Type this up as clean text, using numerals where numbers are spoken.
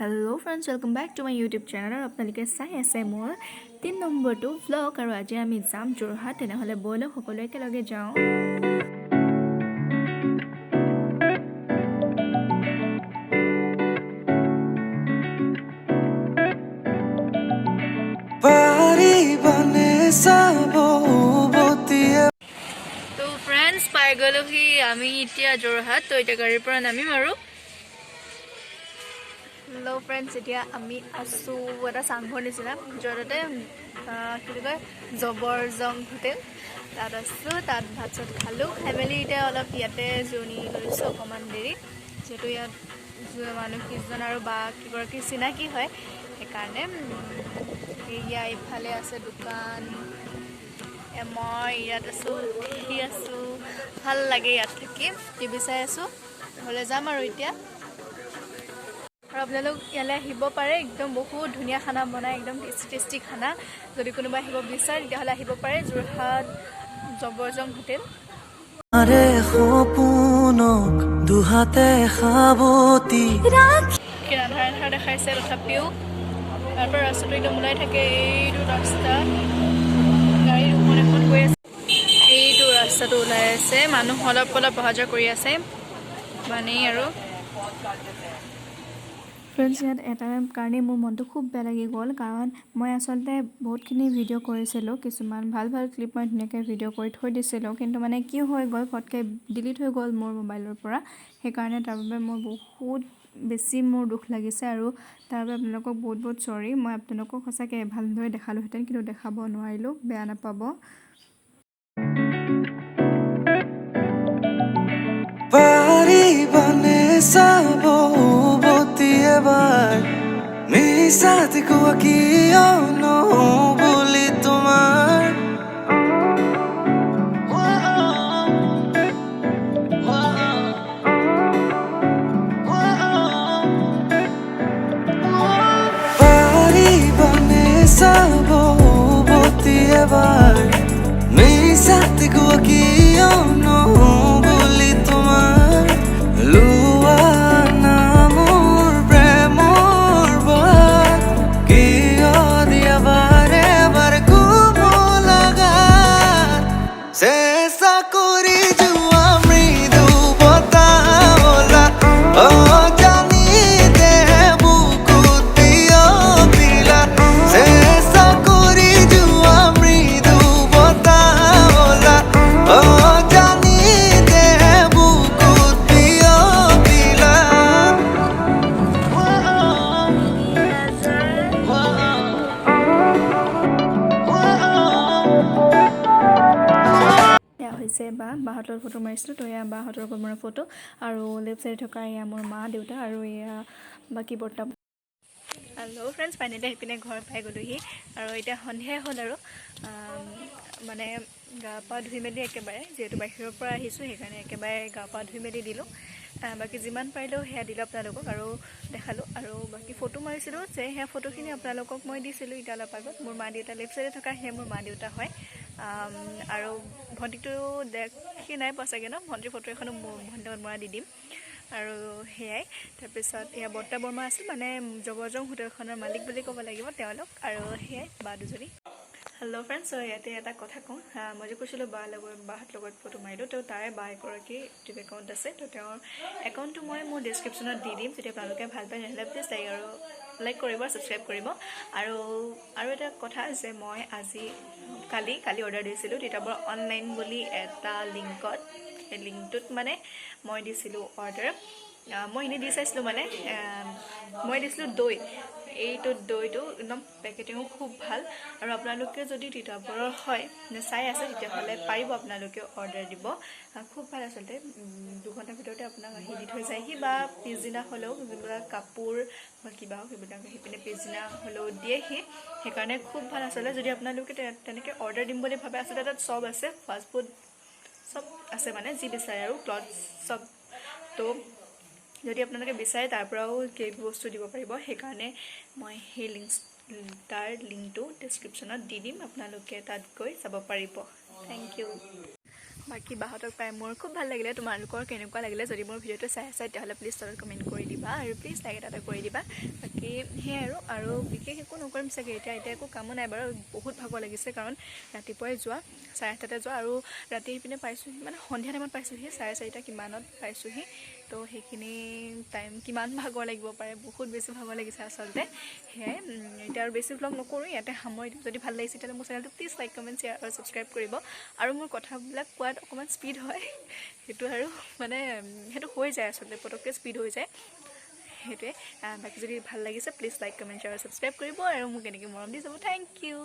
hello friends welcome back to my YouTube channel और आपलोके চাই আছে মোৰ 3 নম্বৰটো ব্লগ আৰু আজি আমি যাম যোৰহাট তেনেহলে বলক সকলো একেলগে যাওঁ পাৰি বনে সাববতীয়ে তো फ्रेंड्स পাই গলো কি আমি এতিয়া যোৰহাট তো এটা গাড়ীৰ পৰা নামিম আৰু हेलो फ्रेंड्स इतना आमी आसो एटा सांघर निचिना जरते कि कय जबरजंग होटेल तात आसो तात भात चात खालो खाई मेली इतना अलप इते जुर्नी लैसो अकमान देरी जेहेतु इतना मानुह किजन और बा किगराकी चिनाकी है हेकारणे इया इफाले आछे दुकान मैं इयात आसो देखि आसो ভাল লাগে ইয়াত থাকি টিভি চাই आसो हले जाम और इतना और अपने लोग इले आहिब पारे एकदम बहुत धुनिया खाना बनाए एकदम टेस्टी खाना जदि कोनोबा आहिब बिचारे तेतियाहले आहिब पारे जोरहाट जबरजंग होटेल आरे सपनक दुहाते खाबती किना धार देखाइছে तथापिও तारपर रास्ताটো एकदम ওলাই থাকে এইটো ৰাস্তা গাড়ী এখন এখন গৈ আছে এইটো ৰাস্তাটো ওলাই আছে মানুহ অলপ অলপ অহা কৰি আছে মানে আৰু फ्रेंड्स यात एटा कारणे मोर मन तो खूब बेया लागि गल कारण मैं आसलते बहुतखिनि भिडिओ करिसिलो किछुमान ভাল ভাল क्लिप मैं धुनियाके भिडिओ करि थৈ दिसिलो किन्तु माने कि होय गल फटके डिलीट হৈ गल मोर मोबाइলৰ পৰা हे कारणे तार বাবে मोर बहुत बेसी मोर दुख लागिছে আৰু तार বাবে আপোনালোকক बहुत बहुत सॉरी मैं আপোনালোকক সঁচাকে ভালদৰে দেখালো হেতেন কিন্তু দেখাব নোৱাৰিলো বেয়া নাপাব পাৰি বনে সাববতী এবাৰ মিছাত কোৱা কিয় বুলি তোমাৰ পাৰি বনে সাববতী এবাৰ মিছাত কোৱা কিয় বুলি তোমাৰ লুৱা নামৰ প্ৰেমৰ বাট কিয় দিয়া বাৰে বাৰে ক'ব লগা চেষ্টা কৰি যোৱা মৃদু বতাহলা অজানিতে বুকুত বিয়পিলা চেষ্টা কৰি যোৱা মৃদু বতাহলা অজানিতে বুকুত বিয়পিলা या হৈছে বাহতৰ ফটো মাৰিছিলো তো ইয়া বাহতৰ মোৰ ফটো আৰু লেফট সাইড থকা ইয়া মোৰ মা দেউতা আৰু ইয়া বাকি বৰ্তা हेलो फ्रेंड्स फाइनली आइपिने घर पाई गलोहि और इतना सन्धिया हल और माने गा पा धुई मेली एकेबारे जेहेतु बाहिৰৰ পৰা আহিছো সেইকাৰণে একেবাৰে গা পা ধুই মেলি দিলো बाकी जिमान पारिलो हेया दिलो आपनालोকক और देखालो और बाकी फोटो मारिसिलो जे हेया फोटोखिनि आपनालोকক मैं दिसिलो इटा अलप आगत मोर मा देउता लेफ्ट साइडे থকা हे मोर मा देउता হয় और भंटीটো देखि নাই पासागे न भंटीर फोटो এখন भंटी मरा দি দিম আৰু হেয়াই তাৰপিছত ইয়া বৰ্তা বৰ্মা আছিল মানে জবৰজং হোটেলখনৰ মালিক বুলি ক'ব লাগিব তেওঁলোক আৰু হেয়াই বা দুজনী हेलो फ्रेंड्स ইয়াতে এটা কথা কওঁ মই যে কৈছিলো বাহত লগত ফটো মাৰিলো তো তাৰে বা এগৰাকী ইউটিউব একাউণ্ট আছে তো তেওঁৰ একাউণ্টটো মই মোৰ ডেছক্ৰিপশ্যনত দি দিম যদি আপোনালোকে ভাল পায় নহ'লে প্লিজ লাইক কৰিব সাবস্ক্ৰাইব কৰিব আৰু এটা কথা যে মই আজি কালি অৰ্ডাৰ দিছিলো তিতাবৰ অনলাইন বুলি এটা লিংকত এই লিংকটোত মানে মই দিছিলো অৰ্ডাৰ মই ইনে দি চাইছিলো মানে মই দিছিলো দৈ এইটো দৈটো একদম পেকেটিংও খুব ভাল আৰু আপোনালোকে যদি তিতাবৰৰ হয় চাই আছে তেতিয়াহ'লে পাৰিব আপোনালোকে অৰ্ডাৰ দিব খুব ভাল আচলতে 2 ঘণ্টাৰ ভিতৰতে আপোনাক আহি দি থৈ যায়হি বা পিছদিনা হ'লেও যিবিলাক কাপোৰ বা কিবা সেইবিলাক আহি পিনে পিছদিনা হ'লেও দিয়েহি সেইকাৰণে খুব ভাল আচলতে যদি আপোনালোকে তেনেকৈ অৰ্ডাৰ দিম বুলি ভাবে আচলতে তাত সব আছে ফাষ্ট ফুড सब আছে মানে যি বিচাৰে আৰু ক্লথ सब তো যদি আপোনালোকে বিচাৰে তাৰ পৰাও কেক বস্তু দিব পাৰিব সেইকাৰণে মই সেই লিংকটো ডেছক্ৰিপশ্যনত দি দিম আপোনালোকে তাত গৈ চাব পাৰিব থ্যাংক ইউ বাকী বাহঁতক পাই মোৰ খুব ভাল লাগিলে তোমালোকৰ কেনেকুৱা লাগিলে যদি মোৰ ভিডিঅ'টো চাই আছা তেতিয়াহ'লে প্লিজ তলত কমেণ্ট কৰি দিবা আৰু প্লিজ লাইক এটা কৰি দিবা বাকী সেয়াই আৰু বিশেষ একো নকৰিম চাগে এতিয়া একো কামো নাই বাৰু বহুত ভাগৰ লাগিছে কাৰণ ৰাতিপুৱাই যোৱা 8:30তে যোৱা আৰু ৰাতি পিনে পাইছোঁহি মানে সন্ধিয়া টাইমত পাইছোঁহি 4:30 কিমানত পাইছোঁহি তো সেইখিনি টাইম কিমান ভাগৰ লাগিব পাৰে বহুত বেছি ভাগৰ লাগিছে আচলতে সেয়াই এতিয়া আৰু বেছি ভ্লগ নকৰোঁ ইয়াতে সামৰি দিম যদি ভাল লাগিছে তেতিয়াহ'লে মোৰ চেনেলটো প্লিজ লাইক কমেণ্ট শ্বেয়াৰ আৰু ছাবস্ক্ৰাইব কৰিব আৰু মোৰ কথাবিলাক কোৱাত অকণমান স্পীড হয় সেইটো আৰু মানে সেইটো হৈ যায় আচলতে পটককৈ স্পীড হৈ যায় সেইটোৱে বাকী যদি ভাল লাগিছে প্লিজ লাইক কমেণ্ট শ্বেয়াৰ আৰু ছাবস্ক্ৰাইব কৰিব আৰু মোক এনেকৈ মৰম দি যাব থেংক ইউ